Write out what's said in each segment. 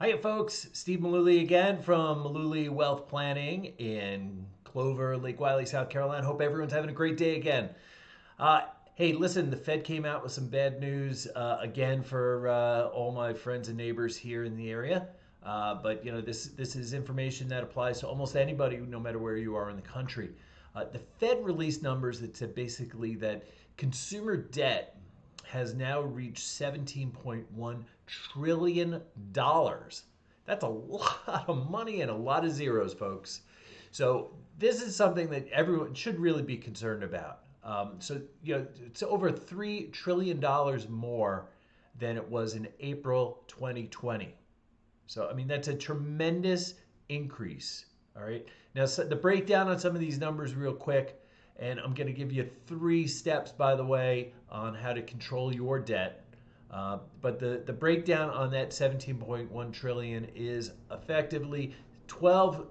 Hiya, folks. Steve Malooly again from Malooly Wealth Planning in Clover, Lake Wiley, South Carolina. Hope everyone's having a great day again. Hey, listen, the Fed came out with some bad news again for all my friends and neighbors here in the area. But this is information that applies to almost anybody, no matter where you are in the country. The Fed released numbers that said basically that consumer debt has now reached $17.1 trillion. That's a lot of money and a lot of zeros, folks. So this is something that everyone should really be concerned about. It's over $3 trillion more than it was in April 2020. So, I mean, that's a tremendous increase. All right. Now, so the breakdown on some of these numbers, real quick, and I'm going to give you 3 steps, by the way, on how to control your debt. But the breakdown on that 17.1 trillion is effectively 12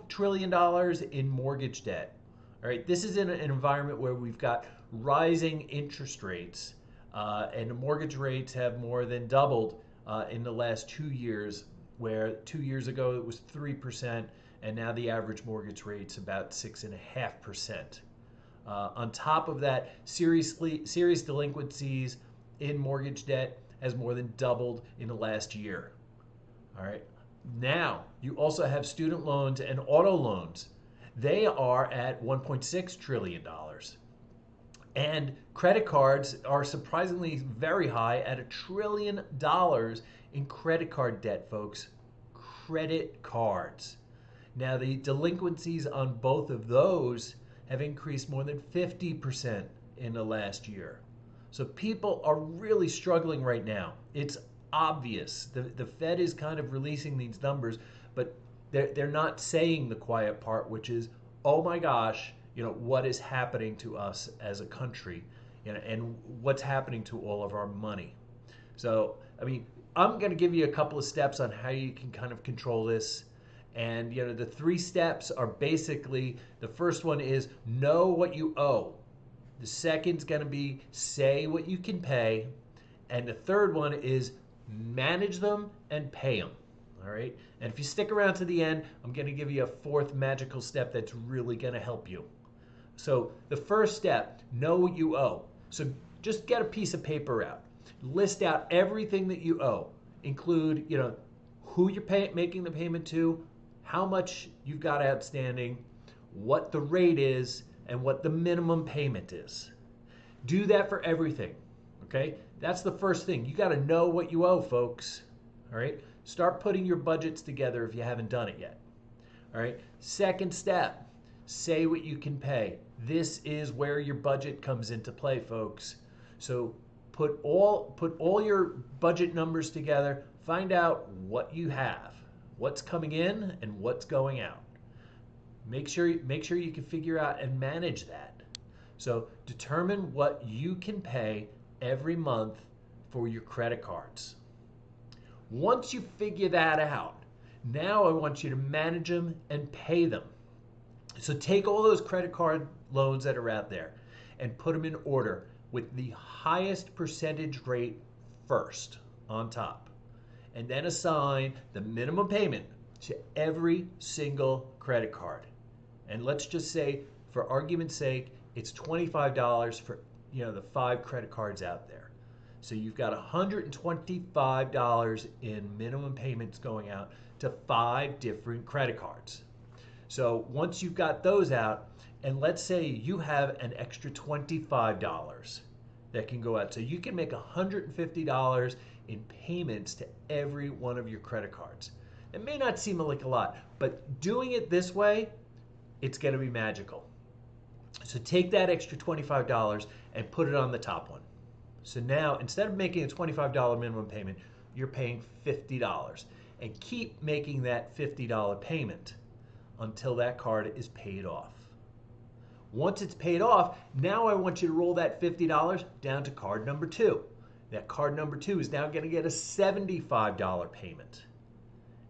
trillion dollars in mortgage debt. All right, this is in an environment where we've got rising interest rates, and the mortgage rates have more than doubled in the last 2 years, where 2 years ago it was 3%, and now the average mortgage rate's about 6.5%. On top of that, serious delinquencies in mortgage debt has more than doubled in the last year. All right. Now, you also have student loans and auto loans. They are at $1.6 trillion. And credit cards are surprisingly very high at $1 trillion in credit card debt, folks. Credit cards. Now, the delinquencies on both of those have increased more than 50% in the last year. So people are really struggling right now. It's obvious. The Fed is kind of releasing these numbers, but they're not saying the quiet part, which is, oh my gosh, what is happening to us as a country, and what's happening to all of our money. So, I mean, I'm going to give you a couple of steps on how you can kind of control this. And, the 3 steps are basically, the first one is know what you owe. The second's going to be say what you can pay. And the third one is manage them and pay them. All right. And if you stick around to the end, I'm going to give you a fourth magical step that's really going to help you. So the first step, know what you owe. So just get a piece of paper out. List out everything that you owe. Include, who you're making the payment to, how much you've got outstanding, what the rate is, and what the minimum payment is. Do that for everything. Okay? That's the first thing. You got to know what you owe, folks. All right? Start putting your budgets together if you haven't done it yet. All right? Second step, say what you can pay. This is where your budget comes into play, folks. So put all your budget numbers together, find out what you have, what's coming in and what's going out. Make sure you can figure out and manage that. So determine what you can pay every month for your credit cards. Once you figure that out, now I want you to manage them and pay them. So take all those credit card loans that are out there and put them in order with the highest percentage rate first on top. And then assign the minimum payment to every single credit card. And let's just say, for argument's sake, it's $25 for the 5 credit cards out there. So you've got $125 in minimum payments going out to 5 different credit cards. So once you've got those out, and let's say you have an extra $25 that can go out. So you can make $150 in payments to every one of your credit cards. It may not seem like a lot, but doing it this way, it's going to be magical. So take that extra $25 and put it on the top one. So now, instead of making a $25 minimum payment, you're paying $50. And keep making that $50 payment until that card is paid off. Once it's paid off, now I want you to roll that $50 down to card number 2. That card number 2 is now going to get a $75 payment.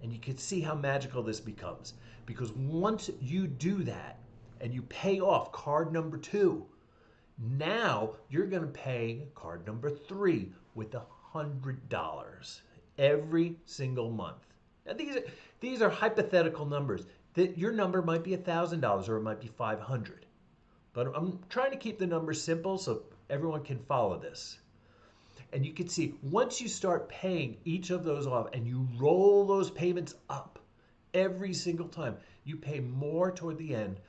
And you can see how magical this becomes. Because once you do that and you pay off card number 2, now you're going to pay card number 3 with $100 every single month. Now, these are hypothetical numbers. That your number might be $1,000 or it might be 500. But I'm trying to keep the numbers simple so everyone can follow this. And you can see once you start paying each of those off and you roll those payments up every single time, you pay more toward the end.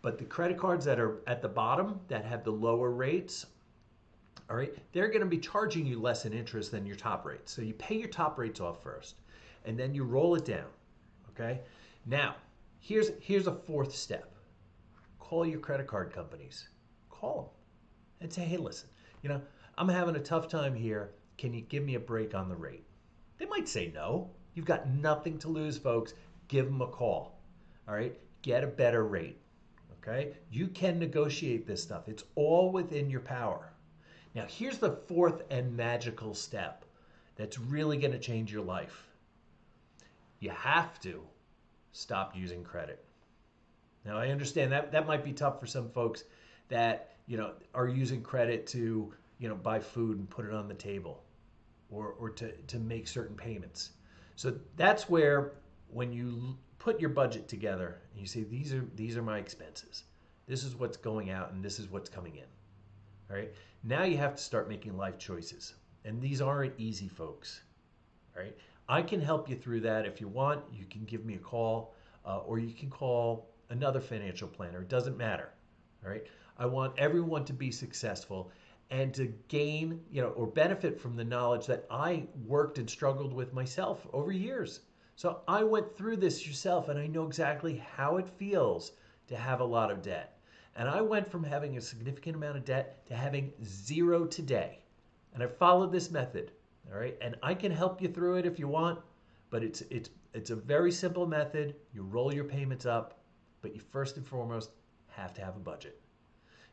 But the credit cards that are at the bottom that have the lower rates, all right, they're going to be charging you less in interest than your top rates. So you pay your top rates off first, and then you roll it down. Okay. Now, here's a fourth step. Call your credit card companies. Call them and say, hey, listen, I'm having a tough time here. Can you give me a break on the rate? They might say no. You've got nothing to lose, folks. Give them a call. All right. Get a better rate. Okay. You can negotiate this stuff. It's all within your power. Now, here's the fourth and magical step that's really going to change your life. You have to stop using credit. Now, I understand that might be tough for some folks that, are using credit to, buy food and put it on the table or to make certain payments. So that's where when you put your budget together and you say, these are my expenses. This is what's going out and this is what's coming in. All right. Now you have to start making life choices. And these aren't easy, folks. All right. I can help you through that. If you want, you can give me a call or you can call another financial planner. It doesn't matter. All right. I want everyone to be successful and to gain, or benefit from the knowledge that I worked and struggled with myself over years. So I went through this yourself and I know exactly how it feels to have a lot of debt. And I went from having a significant amount of debt to having zero today. And I followed this method, all right? And I can help you through it if you want, but it's a very simple method. You roll your payments up, but you first and foremost have to have a budget.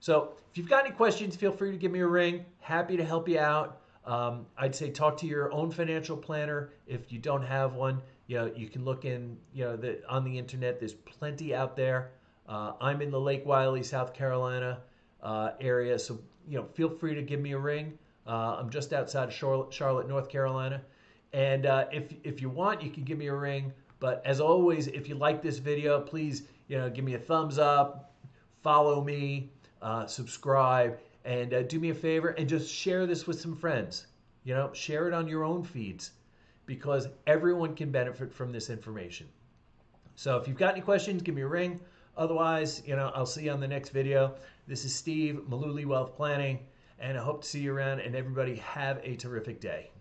So if you've got any questions, feel free to give me a ring. Happy to help you out. I'd say talk to your own financial planner. If you don't have one, you can look in, on the internet. There's plenty out there. I'm in the Lake Wylie, South Carolina area, so feel free to give me a ring. I'm just outside of Charlotte, North Carolina, and if you want, you can give me a ring. But as always, if you like this video, please give me a thumbs up, follow me, subscribe, and do me a favor and just share this with some friends. Share it on your own feeds because everyone can benefit from this information. So if you've got any questions, give me a ring. Otherwise, I'll see you on the next video. This is Steve, Mullooly Wealth Planning, and I hope to see you around, and everybody have a terrific day.